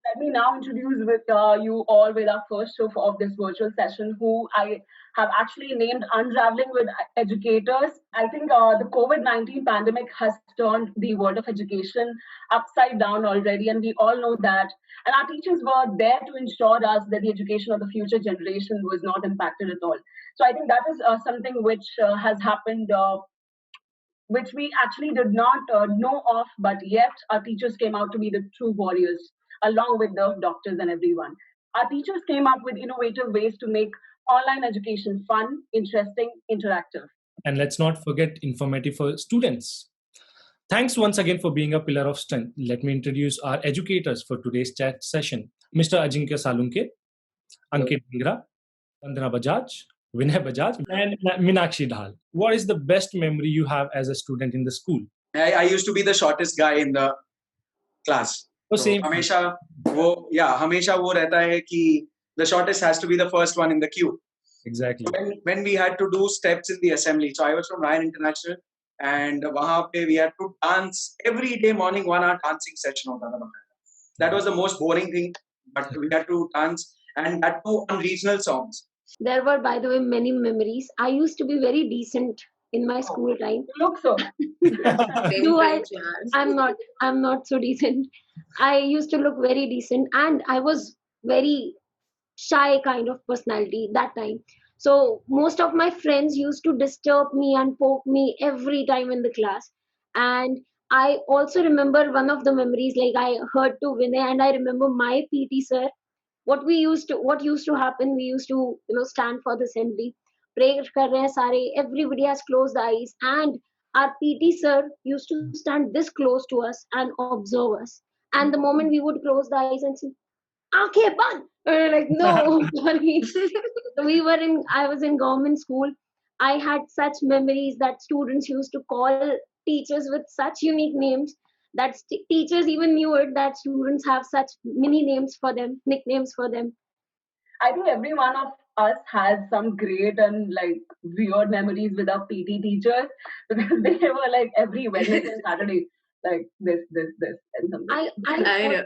Let me now introduce with you all with our first show of this virtual session, who I have actually named Unraveling with Educators. I think the COVID-19 pandemic has turned the world of education upside down already, and we all know that. And our teachers were there to ensure us that the education of the future generation was not impacted at all. So I think that is something which has happened, which we actually did not know of, but yet our teachers came out to be the true warriors, along with the doctors and everyone. Our teachers came up with innovative ways to make online education fun, interesting, interactive. And let's not forget informative for students. Thanks once again for being a pillar of strength. Let me introduce our educators for today's chat session. Mr. Ajinkya Salunke, Ankit Dhingra, Vandana Bajaj, Vinay Bajaj, and Meenakshi Dhal. What is the best memory you have as a student in the school? I used to be the shortest guy in the class. Oh, same. हमेशा वो रहता है कि the shortest has to be the first one in the queue. Exactly. So when we had to do steps in the assembly, so I was from Ryan International, and वहाँ पे we had to dance every day morning 1 hour dancing session होता था. That was the most boring thing, but we had to dance, and that too on regional songs. There were, by the way, many memories. I used to be very decent in my school time. You look so. I'm not so decent. I used to look very decent, and I was very shy kind of personality that time. So most of my friends used to disturb me and poke me every time in the class. And I also remember one of the memories, like I heard to Vinay, and I remember my PT sir. What used to happen, we used to stand for the assembly, pray kar rahe hain sare, everybody has closed eyes, and our PT sir used to stand this close to us and observe us. And the moment we would close the eyes and say, "Aankhein band," we were like, "No, sorry." I was in government school. I had such memories that students used to call teachers with such unique names that teachers even knew it, that students have such mini names for them, nicknames for them. I think every one of us has some great and like weird memories with our PT teachers, because they were like every Wednesday and Saturday, like this, and something. I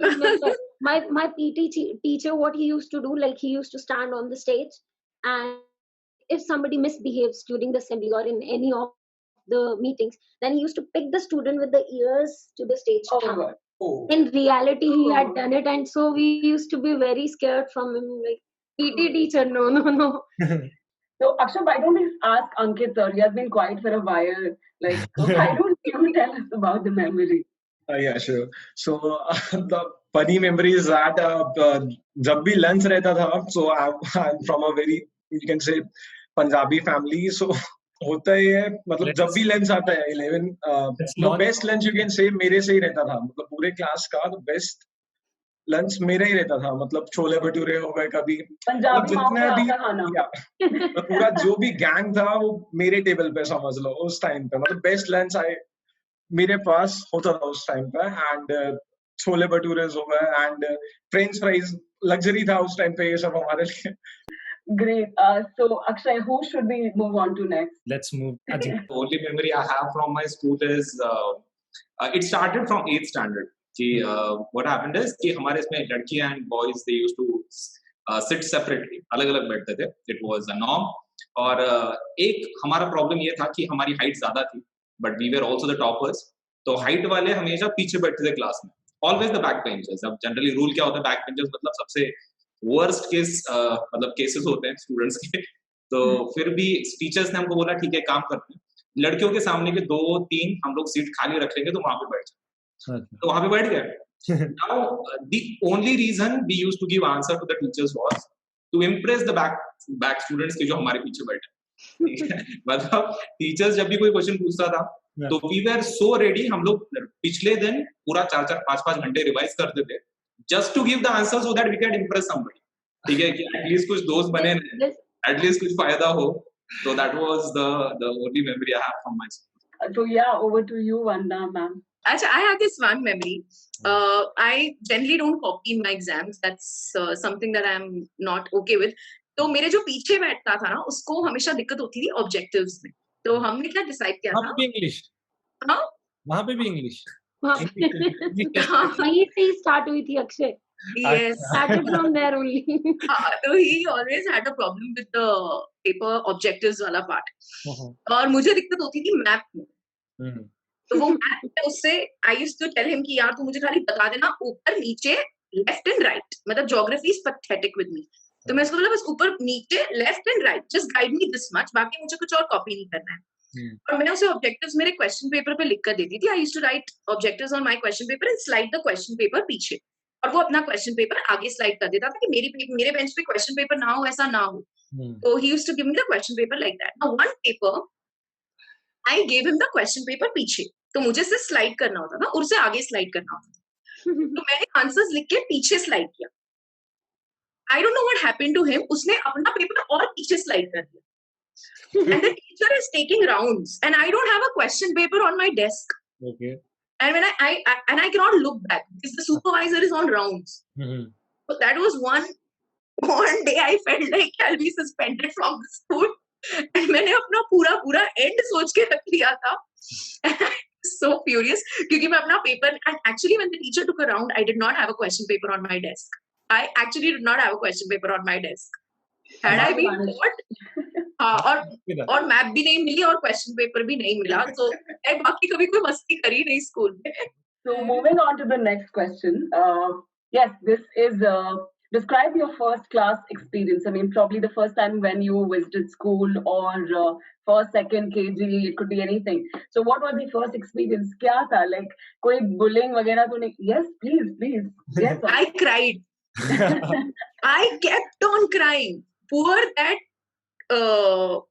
remember my PT teacher, what he used to do, like he used to stand on the stage, and if somebody misbehaves during the assembly or in any of the meetings, then he used to pick the student with the ears to the stage. Oh my God. Oh. In reality, he had done it, and so we used to be very scared from him. Like, PT teacher, no. So Akshay, why don't we ask Ankit sir? He has been quiet for a while. Like, why don't you tell us about the memory? Yeah, sure. So the funny memory is that जब भी lunch रहता था, so I'm from a very, you can say, Punjabi family. So होता ही है, मतलब जब भी lunch आता है 11, the best lunch you can say मेरे से ही रहता था, मतलब पूरे class का the best lunch मेरा ही रहता था, मतलब छोले भटूरे हो गए कभी, जितना भी पूरा जो भी gang था वो मेरे टेबल पे समझ लो उस टाइम पे, मतलब best lunch मेरे पास होता था उस टाइम पे, and छोले भटूरे हो गए and French fries luxury था उस टाइम पे, ये सब हमारे लिए. Great. So Akshay, who should we move on to next? Let's move. The only memory I have from my school is it started from 8th standard. What happened is कि हमारे इसमें लड़कियां and boys they used to sit separately, अलग-अलग बैठते थे. It was a norm. और एक हमारा प्रॉब्लम ये था कि हमारी हाइट ज्यादा थी, but we were also the toppers. तो हाइट वाले हमेशा पीछे बैठते थे क्लास में. Always the back benchers. अब जनरली रूल क्या होता है back benchers, मतलब सबसे वर्स्ट केस, मतलब केसेस होते हैं स्टूडेंट्स के. तो फिर भी टीचर्स ने हमको बोला ठीक है काम करते हैं, लड़कियों के सामने के 2-3 हम लोग सीट खाली रख लेंगे, तो वहां पे बैठ जाए. तो वहां पे बैठ गए. Now the only reason we used to give answer to the teachers was to impress the back students के जो हमारे पीछे बैठे. मतलब टीचर्स जब भी कोई क्वेश्चन पूछता था तो we were so ready, हम लोग पिछले दिन पूरा 4-4, 5-5 घंटे रिवाइज करते थे just to give the answer so that we can impress somebody. ठीक है कि at least कुछ दोस्त बने, at least कुछ फायदा हो. So that was the only memory I have from my school. So yeah, over to you, Vandana ma'am. Actually, I have this one memory. I generally don't copy my exams. That's something that I'm not okay with. तो मेरे जो पीछे बैठता था ना, उसको हमेशा दिक्कत होती थी ऑब्जेक्टिव्स में. तो हमने क्या डिसाइड किया था? वहाँ पे इंग्लिश. हाँ? वहाँ पे भी इंग्लिश. वहीं से ही स्टार्ट हुई थी Akshay. Yes. Started from there only. So he always had a problem with the paper objectives वाला part. और मुझे दिक्कत होती थी मैथ में. तो वो मैथ में उससे I used to tell him कि यार तू मुझे खाली बता देना ऊपर नीचे लेफ्ट एंड राइट. मतलब geography is pathetic with me. तो मैं उसको बोला बस ऊपर नीचे left and right just guide me this much, बाकी मुझे कुछ और कॉपी नहीं करना है. और मैं उसे ऑब्जेक्टिव्स मेरे क्वेश्चन पेपर पे लिख कर देती थी. I used to write objectives on my question paper and slide the question paper पीछे, और वो अपना क्वेश्चन पेपर आगे स्लाइड कर देता था कि मेरे बेंच पे क्वेश्चन पेपर ना हो, ऐसा ना हो. तो he used to give me the question paper like that. Now one paper I gave him the question paper पीछे, तो मुझे सिर्फ स्लाइड करना होता था और उसे आगे स्लाइड करना होता था. तो मैंने आंसर्स लिख के पीछे स्लाइड किया. I don't know what happened to him, उसने अपना पेपर और पीछे स्लाइड कर दिया. And the teacher is taking rounds and I don't have a question paper on my desk. Okay. And when I cannot look back because the supervisor is on rounds. So that was one day I felt like I'll be suspended from the school. And मैंने अपना पूरा end सोच के रख लिया था. So furious क्योंकि मैं अपना paper, and actually when the teacher took a round I did not have a question paper on my desk. I actually did not have a question paper on my desk. Had I been caught, और map भी नहीं मिली और question paper भी नहीं मिला, तो मैं बाकी कभी कोई मस्ती करी नहीं स्कूल में. So moving on to the next question. Yes, this is describe your first class experience. I mean, probably the first time when you visited school or first, second KG, it could be anything. So what was the first experience? क्या था? Like कोई bullying वगैरह तो नहीं? Yes, please. Yes. I cried. I kept on crying. Poor that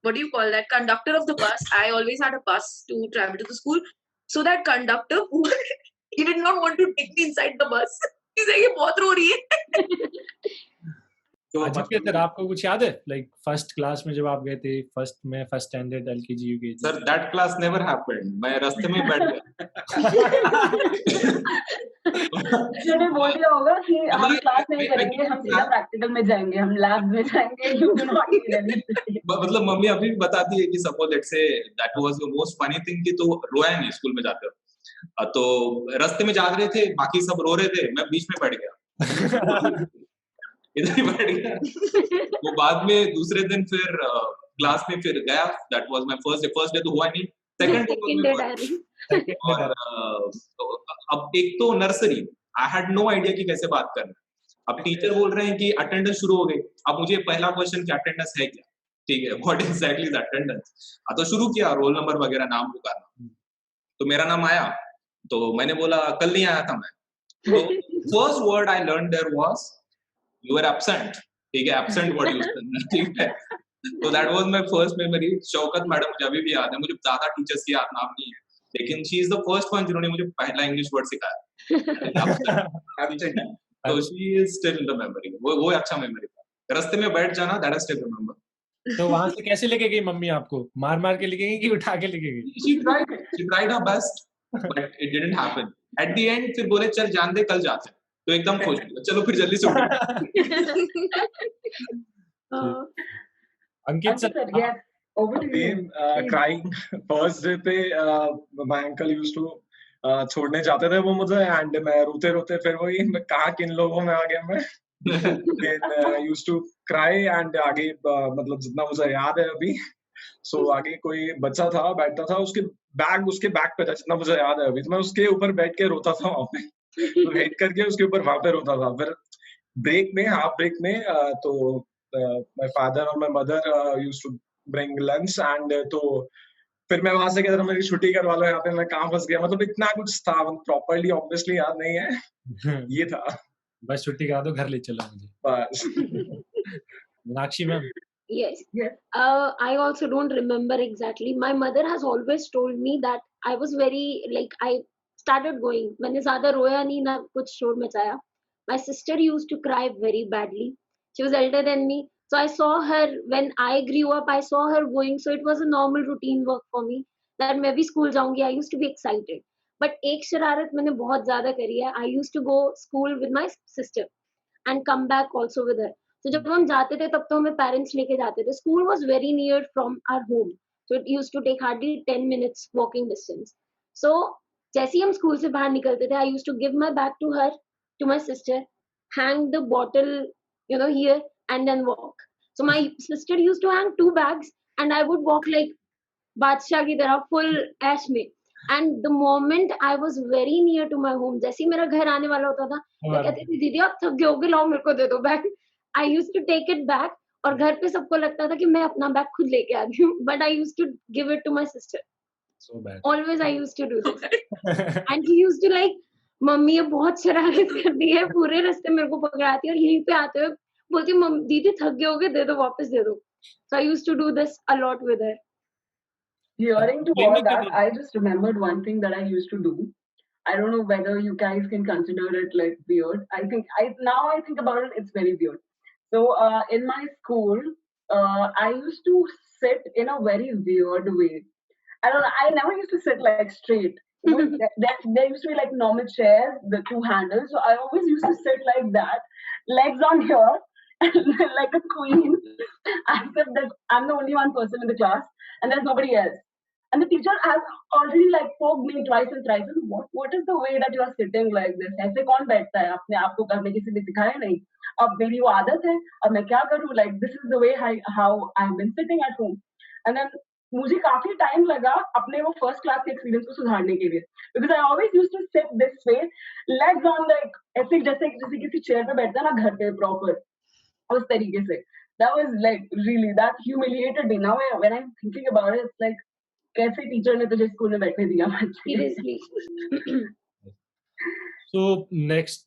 what do you call that conductor of the bus. I always had a bus to travel to the school, so that conductor he did not want to take me inside the bus. He said ये बहुत रो रही है. अच्छा sir, आपको कुछ याद है like first class में जब आप गए थे, first standard LKG UKG? Sir that class never happened. मैं रास्ते में बैठ गया. मैंने बोल दिया होगा कि हम क्लास नहीं करेंगे, हम सीधा प्रैक्टिकल में जाएंगे, हम लैब में जाएंगे. मतलब मम्मी अभी भी बताती है कि suppose let's say that was the most funny thing कि तो रोया नहीं स्कूल में जाते हो. तो रास्ते में जा रहे थे, बाकी सब रो रहे थे, मैं बीच में बैठ गया. इधर ही बैठ गया. वो बाद में दूसरे दिन फिर क्लास में फिर गया. That was my first day तो हुआ नहीं. सेकंड डे और अब एक तो nursery, I had no idea कि कैसे बात करना. अब टीचर बोल रहे हैं कि अटेंडेंस शुरू हो गई. अब मुझे पहला क्वेश्चन कि अटेंडेंस है क्या, ठीक है, व्हाट एग्जैक्टली इज अटेंडेंस. तो शुरू किया रोल नंबर वगैरह नाम पुकारना. तो मेरा नाम आया, तो मैंने बोला कल नहीं आया था मैं. तो first word I learn there was you are absent. ठीक है, absent word यूज करना. ठीक है. तो that was my first memory. Shaukat madam मुझे अभी भी याद है. मुझे ज्यादा टीचर्स की याद नाम नहीं है, लेकिन she is the first one जिन्होंने मुझे पहला इंग्लिश वर्ड सिखाया. absent. तो she is still in the memory. वो अच्छा मेमोरी था. रास्ते में बैठ जाना, that I still remember. तो वहां से कैसे लेके गई मम्मी आपको? मार के लेके गई कि उठा के लेके गई? She tried her best, but it didn't happen. At the end फिर बोले चल जान दे, कल जाते हैं. तो एकदम खुश, चलो फिर जल्दी से उठो. अंकित sir, yes, over to you. Crying first day पे my uncle used to छोड़ने जाते थे वो मुझे, एंड मैं रोते फिर वही मैं कहा किन लोगों में आ गया मैं. Then used to cry and आगे मतलब जितना मुझे याद है अभी, so आगे कोई बच्चा था बैठता था, उसके बैग पे था जितना मुझे याद है अभी, तो मैं उसके ऊपर बैठ के रोता था वहाँ पे. तो वेट करके उसके ऊपर वहां पे रोता था. फिर हाफ ब्रेक में तो माय फादर और my mother used to bring lunch, and तो फिर मैं वहां से कहता था मेरी छुट्टी करवा लो, यहाँ पे मैं कहाँ फंस गया. मतलब इतना कुछ था, प्रॉपर्ली ऑब्वियसली याद नहीं है. ये था, बस छुट्टी करा दो, घर ले चलो मुझे बस. Meenakshi ma'am? Yes. I also don't remember exactly. My mother has always told me that I was very I started going. मैंने ज़्यादा रोया नहीं ना कुछ शोर मचाया. My sister used to cry very badly. She was elder than me, so I saw her when I grew up. I saw her going, so it was a normal routine work for me that मैं भी school जाऊँगी. I used to be excited. But एक शरारत मैंने बहुत ज़्यादा करी है. I used to go school with my sister and come back also with her. So जब हम जाते थे तब तो हमें parents लेके जाते थे. School was very near from our home, so it used to take hardly 10 minutes walking distance. So जैसे ही हम स्कूल से बाहर निकलते थे, I used to give my bag to her, to my sister, hang the bottle, here and then walk. So my sister used to hang 2 bags and I would walk like बादशाह की तरह full ash में. And the moment I was very near to my home, जैसे ही मेरा घर आने वाला होता था, मैं कहती थी दीदी आप थक गए होगे, लाओ मेरे को दे दो bag. I used to take it back और घर पे सबको लगता था कि मैं अपना बैग खुद लेके आती हूँ. But I used to give it to my sister. So bad. Always I used to do this. And he used to like, mummy ये बहुत शरारत करती है, पूरे रास्ते मेरे को पकड़ाती है और यहीं पे आते हुए बोलती मम्मी दीदी थक गए होगे, दे दो वापस दे दो. So I used to do this a lot with her. Hearing to all that, I just remembered one thing that I used to do. I don't know whether you guys can consider it like weird. I think about it, it's very weird. So in my school, I used to sit in a very weird way. I never used to sit like straight. There used to be like normal chairs, the 2 handles. So I always used to sit like that, legs on here, like a queen. Except that I'm the only one person in the class, and there's nobody else. And the teacher has already like poked me twice and thrice. What is the way that you are sitting like this? ऐसे कौन बैठता है? अपने आप को करने किसी ने सिखाया नहीं. अब मेरी वो आदत है. अब मैं क्या करूँ? Like this is the way how I've been sitting at home. And then मुझे काफी टाइम लगा अपने वो फर्स्ट क्लास के एक्सपीरियंस को सुधारने के लिए. Because I always used to sit this way, legs on like ऐसे जैसे किसी चेयर पे बैठता है ना घर पे proper. उस तरीके से. That was like really that humiliated me. Now when I'm thinking about it, it's like कैसे टीचर ने तुझे स्कूल में बैठने दिया? Seriously. So next.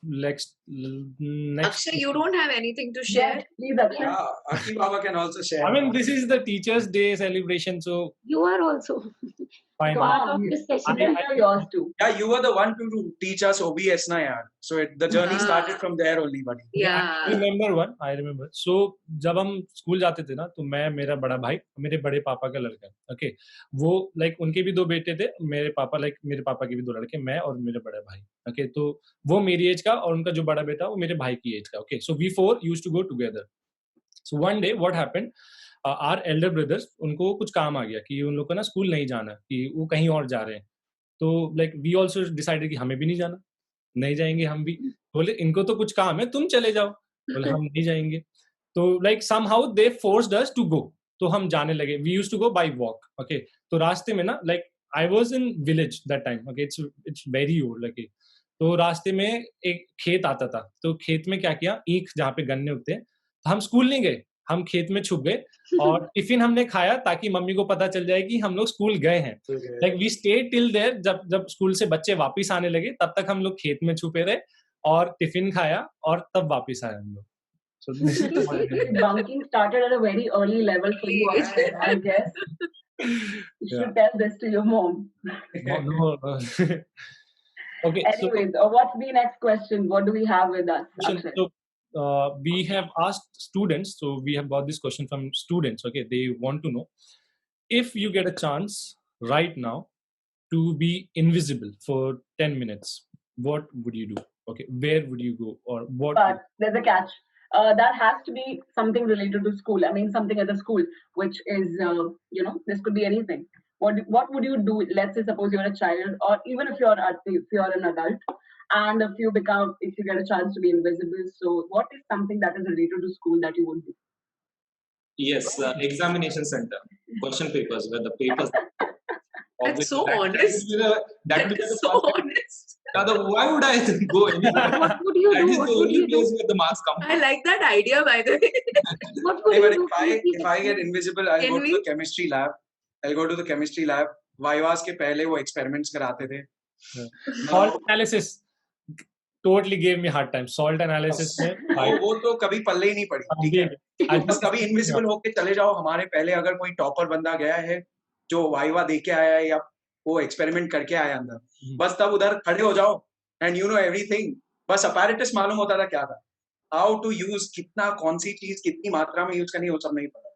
Akshay, you don't have anything to share? Yes, please, Akshay. Yeah, Akhil Baba can also share. I mean, this is the Teachers' Day celebration, so You are also fine. part of this session. I hear yours too. Yeah, you were the one to teach us OBS na yaar. So the journey started from there only, buddy. Yeah. I remember. So जब हम school जाते थे ना, तो मैं, मेरा बड़ा भाई, मेरे बड़े पापा का लड़का, ओके, वो लाइक उनके भी 2 बेटे थे, मेरे पापा के भी 2 लड़के, मैं और मेरे बड़े भाई, ओके, तो वो मेरी एज का और उनका जो बड़ा बेटा वो मेरे भाई की एज का, okay, so we 4 used to go together. So one day what happened, our elder brothers, उनको कुछ काम आ गया कि उन लोग को ना स्कूल नहीं जाना, कि वो कहीं और जा रहे हैं. तो लाइक वी ऑल्सो डिसाइडेड कि हमें भी नहीं जाना, नहीं जाएंगे हम भी. बोले इनको तो कुछ काम है, तुम चले जाओ. बोले हम नहीं जाएंगे. तो like somehow they forced us to go. तो हम जाने लगे. We used to go by walk, okay. तो रास्ते में ना, like I was in village that time, okay, it's very old, okay. तो रास्ते में एक खेत आता था. तो खेत में क्या किया, ईख जहाँ पे गन्ने उगते हैं, तो हम स्कूल नहीं गए, हम खेत में छुप गए और टिफिन हमने खाया ताकि मम्मी को पता चल जाए कि हम लोग स्कूल गए हैं. Like we stayed till there. जब स्कूल से बच्चे वापस आने लगे तब तक हम लोग खेत में छुपे रहे और टिफिन खाया और तब वापस आए हम लोग. So this is what it is. Bunking started at a very early level for you, Akshay, I guess. You should tell this to your mom. No. Okay. Anyways, what's the next question? What do we have with us, Akshay? So we have asked students. So we have got this question from students. Okay, they want to know, if you get a chance right now to be invisible for 10 minutes, what would you do? Okay, where would you go, or what? But there's a catch. That has to be something related to school. I mean, something at the school, which is, this could be anything. What would you do? Let's say, suppose you're a child, or even if you're an adult, and if you get a chance to be invisible. So, what is something that is related to school that you would do? Yes, examination center, question papers, where the papers. That's so honest. That would be That's the so first. honest. Why would I go anywhere? What would you That do? is What the would only you do? place where the marks come. I like that idea, by the way. What would Hey, you but do? if I get invisible, I'll Can go to we? the chemistry lab. I'll go to the chemistry lab. Vivas के पहले वो experiments कराते थे. Salt analysis totally gave me hard time. Salt analysis में वो तो कभी पल्ले ही नहीं पड़ी. ठीक है. बस कभी इनविजिबल होके चले जाओ. हमारे पहले अगर कोई टॉपर बंदा गया है जो वाइवा दे के आया है या वो एक्सपेरिमेंट करके आया अंदर, बस तब उधर खड़े हो जाओ एंड यू नो एवरीथिंग. बस अपैरेटस मालूम होता था क्या था, हाउ टू यूज, कितना कौन सी चीज कितनी मात्रा में यूज करनी है वो सब नहीं पता.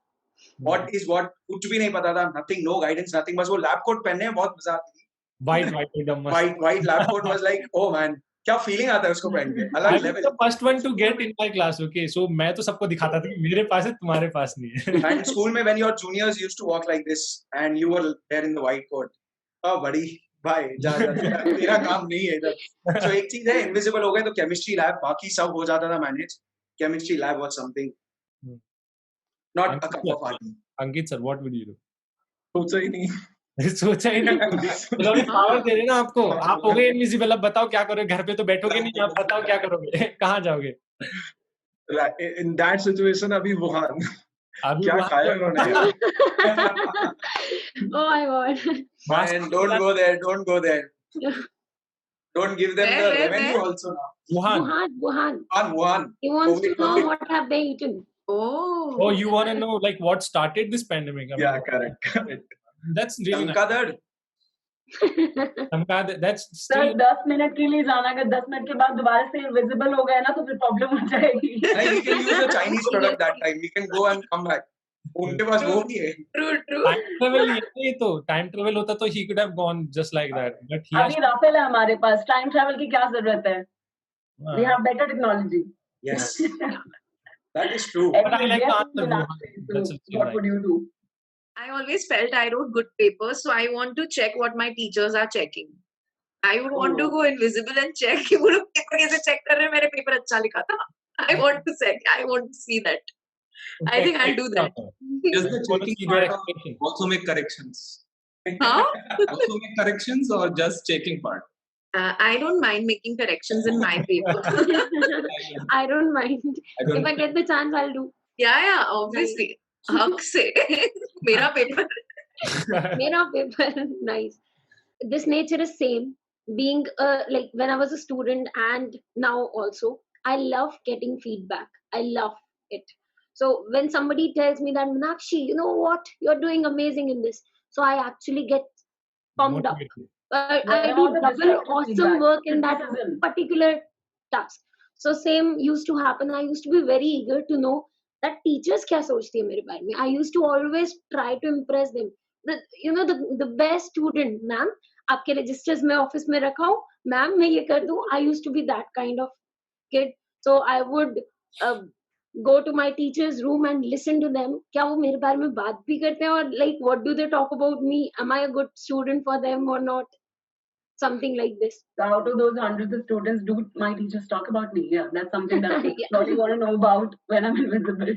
व्हाट इज व्हाट कुछ भी नहीं पता था. Nothing, no guidance, nothing. बस वो लैब कोट पहनने में बहुत मजा आती थी. white एकदम मस्त. White lab coat was like oh man, क्या फीलिंग आता है उसको पहन के. I अलग was level. the first one to get in my class. Okay, so मैं तो सबको दिखाता था कि मेरे पास है, तुम्हारे पास नहीं है. And school में when your juniors used to walk like this and you were there in the white coat, oh buddy, भाई जा जा तेरा काम नहीं है इधर. So एक चीज है, इनविजिबल हो गए तो केमिस्ट्री लैब, बाकी सब हो जाता था manage. Chemistry lab was something, not a cup of tea. Ankit sir, what would you do? सोचा ही नहीं. सोचा ही नहीं. मतलब ये पावर दे रहे ना आपको, आप हो गए इनविजिबल, अब बताओ क्या करोगे, घर पे तो बैठोगे नहीं, आप बताओ क्या करोगे, कहाँ जाओगे? In that situation अभी वुहान. अभी क्या वहाँ खाया उन्होंने? Oh my god. Man, don't go there, don't go there. Don't give them the Where? revenue also now. Wuhan. Wuhan. Wuhan. He wants to COVID, know COVID. what have they eaten. Oh. Oh, you want to know like what started this pandemic? I mean, Yeah, correct. that's really nice. Chamkadar. Chamkadar, that's sir still 10 minute के लिए जाना, अगर 10 minute के बाद दोबारा से invisible हो गए ना तो फिर प्रॉब्लम हो जाएगी. Like, we can use a Chinese product that time. We can go and come back. उनके पास वो भी है. True, true. time travel. ये तो time travel होता तो he could have gone just like that, but he has. अभी Rafale है हमारे पास, टाइम ट्रैवल की क्या जरूरत है? We have better technology. Yes. That is true. But I like the answer, Anyway, Wuhan. so That's actually what right. would you do? I always felt I wrote good papers, so I want to check what my teachers are checking. I would want to go invisible and check कि वो लोग paper कैसे check कर रहे हैं, मेरे paper अच्छा लिखा था. I want to check. I want to see that. I think I'll do that. Does the Want to checking see their part expression. also make corrections? Huh? Also make corrections or just checking part? I don't mind making corrections in my paper. I don't mind. I don't If I get the chance, I'll do. Yeah, obviously. हक से मेरा paper. Mera paper. Nice. This nature is same. Being like when I was a student and now also, I love getting feedback. I love it. So when somebody tells me that, Meenakshi, you know what, you're doing amazing in this, so I actually get pumped up. Motivated. I Yeah, do all the double destructive awesome feedback. work in that Criticism. particular task. So same used to happen. I used to be very eager to know that teachers क्या सोचती है मेरे बारे में. I used to always try to impress them. The best student, ma'am, आपके registers में office में रखा हूँ, ma'am मैं ये कर दूँ. I used to be that kind of kid. So I would go to my teacher's room and listen to them. क्या वो मेरे बारे में बात भी करते हैं, और like what do they talk about me? Am I a good student for them or not? Something like this. So out of those hundreds of students, do my teachers talk about me? Yeah, that's something that I Yeah. probably want to know about when I'm invisible.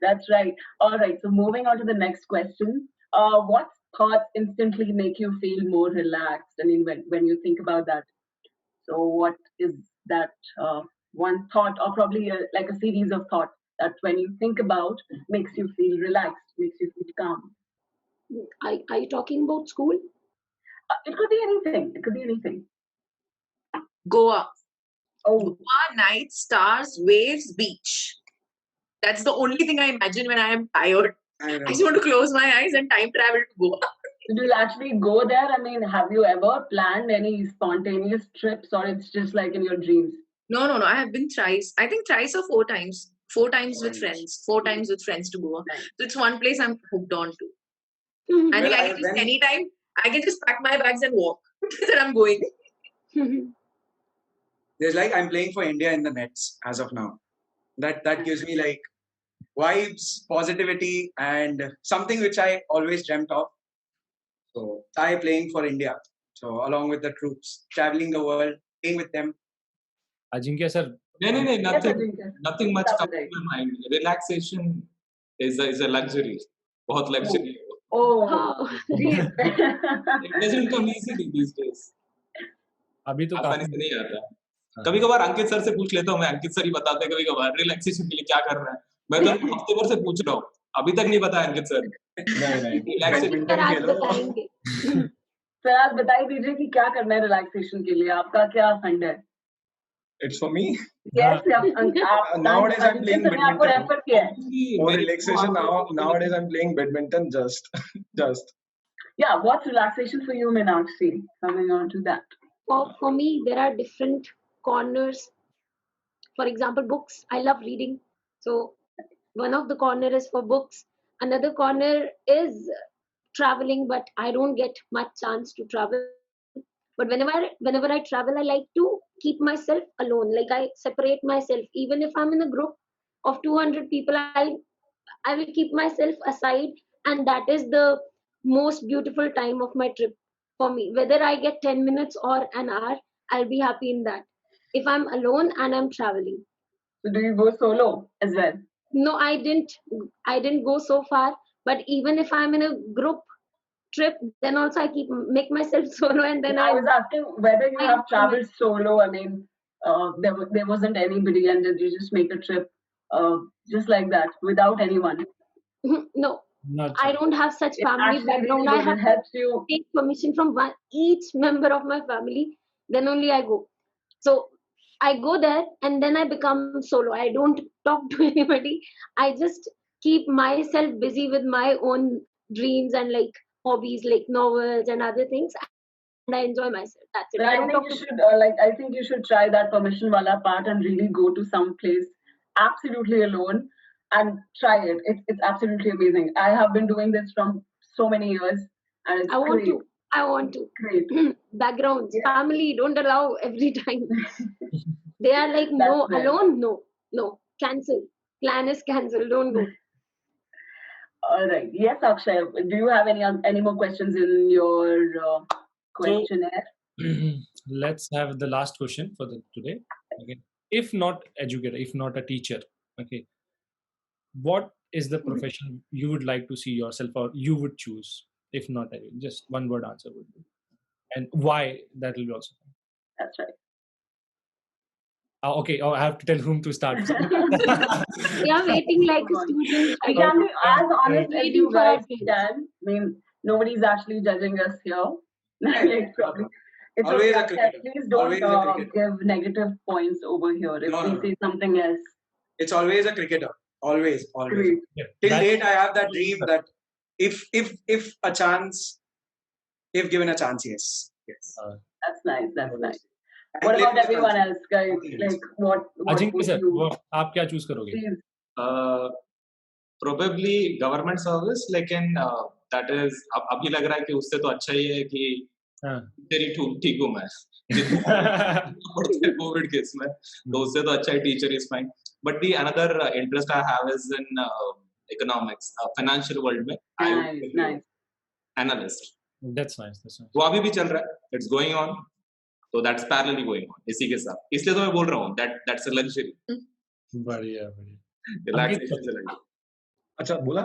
That's right. All right. So moving on to the next question. What thoughts instantly make you feel more relaxed? I mean, when you think about that. So what is that one thought, or probably like a series of thoughts that when you think about makes you feel relaxed, makes you feel calm? Are you talking about school? It could be anything. It could be anything. Goa. Oh, Goa, night, stars, waves, beach. That's the only thing I imagine when I am tired. I I know. just want to close my eyes and time travel to Goa. so you'll actually go there? I mean, have you ever planned any spontaneous trips, or it's just like in your dreams? No. I have been thrice. I think thrice or 4 times. 4 times with Nice. friends. 4 times with friends to Goa. Nice. So it's one place I'm hooked on to. Mhm. And Well, I I can just went- anytime I can just pack my bags and walk. That I'm going. There's like I'm playing for India in the nets as of now. That gives me like vibes, positivity, and something which I always dreamt of. So I playing for India. So along with the troops, traveling the world, playing with them. Ajinkya sir, No, Yes, nothing, Ajinkya. nothing much That's comes right. to my mind. Relaxation is a luxury. बहुत luxury. है वो. Oh, Oh. geez. It doesn't come easily these days. अभी तो आसानी काफी से नहीं आता. कभी कभार अंकित सर से पूछ लेता हूँ मैं, अंकित सर ही बताते हैं कभी कभार रिलैक्सेशन के लिए क्या करना है. मैं तो हफ्ते भर से पूछ रहा हूँ, अभी तक नहीं बताया अंकित सर. नहीं Relaxation. बैडमिंटन आज खेलो. बताएंगे. सर आप बता दीजिए कि क्या करना है रिलैक्सेशन के लिए, आपका क्या फंड है? It's for me. Yes, Nowadays I'm playing मैंने आपको badminton. रेफर किया है. For relaxation nowadays I'm playing badminton just. Yeah, what's relaxation for you, Meenakshi? Coming on to that. For me, there are different corners. For example, books. I love reading. So one of the corner is for books. Another corner is traveling, but I don't get much chance to travel. But whenever I travel, I like to keep myself alone. Like I separate myself. Even if I'm in a group of 200 people, I will keep myself aside, and that is the most beautiful time of my trip. for me. Whether I get 10 minutes or an hour, I'll be happy in that. If I'm alone and I'm traveling. So do you go solo as well? No, I didn't go so far. But even if I'm in a group trip, then also I make myself solo, and then I was asking whether you I have enjoy traveled solo. I mean, there wasn't anybody, and did you just make a trip just like that without anyone? no, Not I sure. don't have such It's family actually background. really I good. have It to helps you. take permission from each member of my family. Then only I go. So I go there and then I become solo. I don't talk to anybody. I just keep myself busy with my own dreams and like hobbies, like novels and other things. And I enjoy myself. That's it. But I I don't think talk you to should I think you should try that permission wala part and really go to some place absolutely alone and try it. It's absolutely amazing. I have been doing this from so many years, and it's I want great. to. I want to. Great. Backgrounds, Yeah. family don't allow every time. They are like, That's no, well. alone, no, cancel. Plan is cancelled. Don't go. All right. Yes, Akshay. Do you have any more questions in your questionnaire? Let's have the last question for today. Okay. If not educator, if not a teacher, okay, what is the profession you would like to see yourself or you would choose? If not, just one word answer would be, and why, that will be also fine. That's right. Okay. Oh, I have to tell whom to start. They are waiting like a student. We can be as honest as Waiting you for our guys kids. can. I mean, nobody's actually judging us here. Like, probably. It's Always okay, a Akshay. cricketer. Please don't Always a cricketer. give negative points over here. If No, we no, no. say something else, It's always a cricketer. Always. great. Yeah, Till that's- date, I have that dream that if a chance, if given a chance, yes. That's nice. That's nice. And What play about for the everyone country. else, guys? Like, what Ajinkya would sir, you आप क्या choose करोगे? please? Probably government service, लेकिन that is अब ये लग रहा है कि उससे तो अच्छा ही है कि हाँ. तेरी ठीक हूँ मैं पढ़ते कोविड केस में तो उससे तो अच्छा है teacher is fine but the another interest I have is in economics financial world में Nice. Analyst That's nice. That's nice. वो अभी भी चल रहा है इट्स गोइंग ऑन तो दैट्स पैरेलली गोइंग ऑन इसी के साथ इसलिए तो मैं बोल रहा हूँ दैट्स अ लग्जरी बढ़िया बढ़िया. रिलैक्सेशन से लगी अच्छा बोला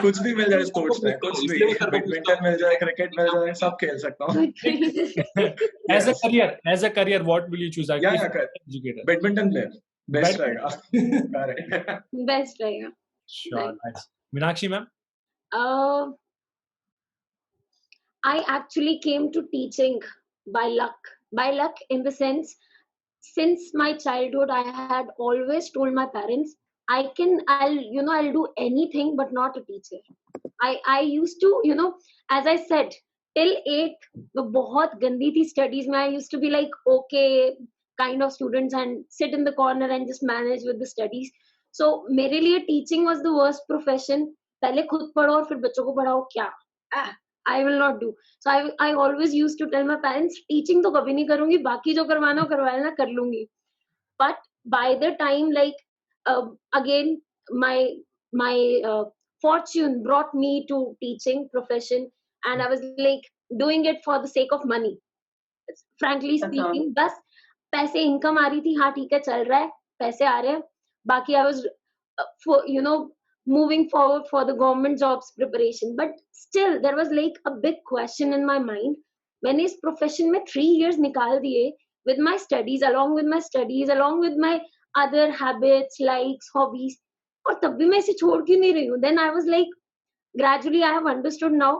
कुछ भी मिल जाए स्पोर्ट्स में कुछ भी बैडमिंटन मिल जाए क्रिकेट मिल जाए सब खेल सकता हूँ As a career, what will you choose? Yeah, Educator. Badminton player best रहेगा करेक्ट Best रहेगा. Sure. Nice. Meenakshi ma'am. I actually came to teaching by luck. By luck, in the sense, since my childhood, I had always told my parents, I'll do anything but not a teacher. I used to, as I said, till 8th, वो बहुत गंदी थी studies में. I used to be like, okay, kind of students and sit in the corner and just manage with the studies. So मेरे लिए teaching was the worst profession. पहले खुद पढ़ो और फिर बच्चों को पढ़ाओ क्या? I will not do. So I always used to tell my parents, teaching तो कभी नहीं करूँगी, बाकी जो करवाना हो करवाना कर लूँगी. But by the time, like, again, my fortune brought me to teaching profession, and I was like doing it for the sake of money. Frankly speaking, बस पैसे income आ रही थी, हाँ ठीक है चल रहा है, पैसे आ रहे हैं. बाकी I was, moving forward for the government jobs preparation. But still, there was like a big question in my mind. मैंने इस profession में 3 years निकाल दिए with my studies, along with my other habits, likes, hobbies. और तब भी मैं इसे छोड़ क्यों नहीं रही हूँ? Then I was like, gradually I have understood now.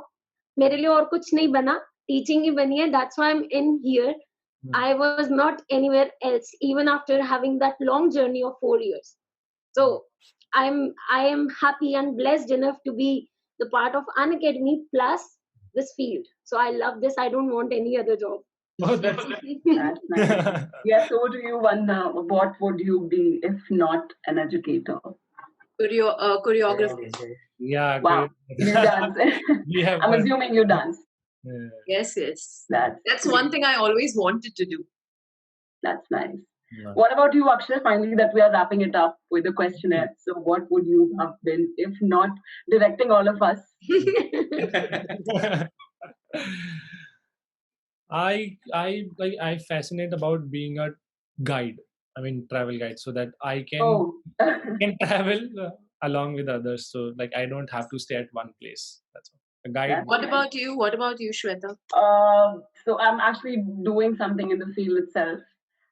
मेरे लिए और कुछ नहीं बना, teaching ही बनी है. That's why I'm in here. I was not anywhere else, even after having that long journey of 4 years. So I am happy and blessed enough to be the part of Unacademy plus this field. So I love this. I don't want any other job. Oh, that's That's nice. Yes, so do you, Vanna. What would you be if not an educator? Choreographer. yeah. Wow, you dance. We have. I'm assuming you dance. Yes. That's one thing I always wanted to do. That's nice. Yeah. What about you, Akshay? Finally, that we are wrapping it up with the questionnaire. So, what would you have been if not directing all of us? I fascinate about being a guide. I mean, travel guide, so that I Oh. can travel along with others. So like I don't have to stay at one place. That's all. A guide. That's What nice. about you? What about you, Shweta? So I'm actually doing something in the field itself.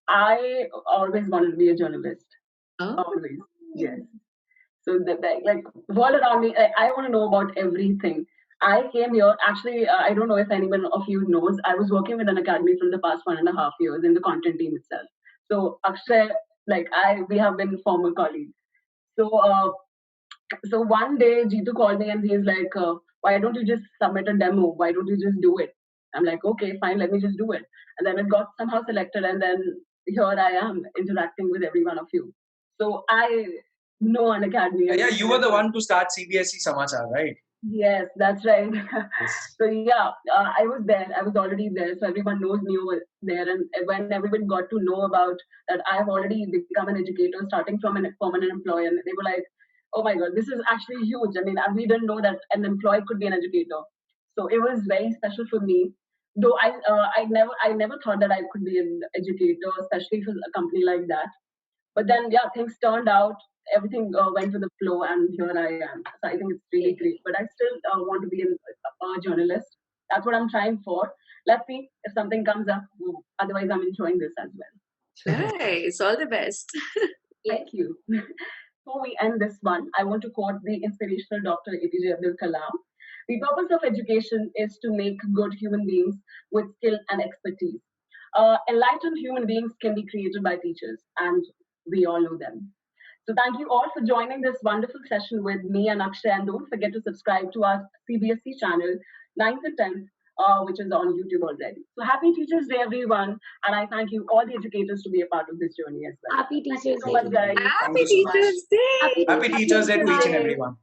I always wanted to be a journalist. Oh. Always, yes. So like world around me, I want to know about everything. I came here actually. I don't know if anyone of you knows. I was working with an academy from the past 1.5 years in the content team itself. So Akshay, like we have been former colleagues. So so one day Jitu called me and he's like, why don't you just submit a demo? Why don't you just do it? I'm like, okay, fine, let me just do it. And then it got somehow selected, and then here I am interacting with every one of you. So I know an academy. Yeah, you were the one to start CBSE Samachar, right? Yes, that's right. Yes. So yeah, I was there. I was already there. So everyone knows me over there. And when everyone got to know about that, I've already become an educator, starting from a permanent employee, and they were like, "Oh my God, this is actually huge." I mean, we didn't know that an employee could be an educator. So it was very special for me. Though I never thought that I could be an educator, especially for a company like that. But then, yeah, things turned out. Everything went with the flow, and here I am. So I think it's really great. But I still want to be a journalist. That's what I'm trying for. Let's see if something comes up. Otherwise, I'm enjoying this as well. Nice. All the best. Thank you. Before we end this one, I want to quote the inspirational Dr. APJ Abdul Kalam. The purpose of education is to make good human beings with skill and expertise. Enlightened human beings can be created by teachers, and we all know them. So thank you all for joining this wonderful session with me and Akshay. And don't forget to subscribe to our CBSE channel, 9th and 10th, which is on YouTube already. So happy Teachers Day, everyone. And I thank you, all the educators, to be a part of this journey as well. Happy Thank you Teachers so Day. much, guys. Happy you so much. Teachers Day. Happy Happy Teachers Day to each and everyone.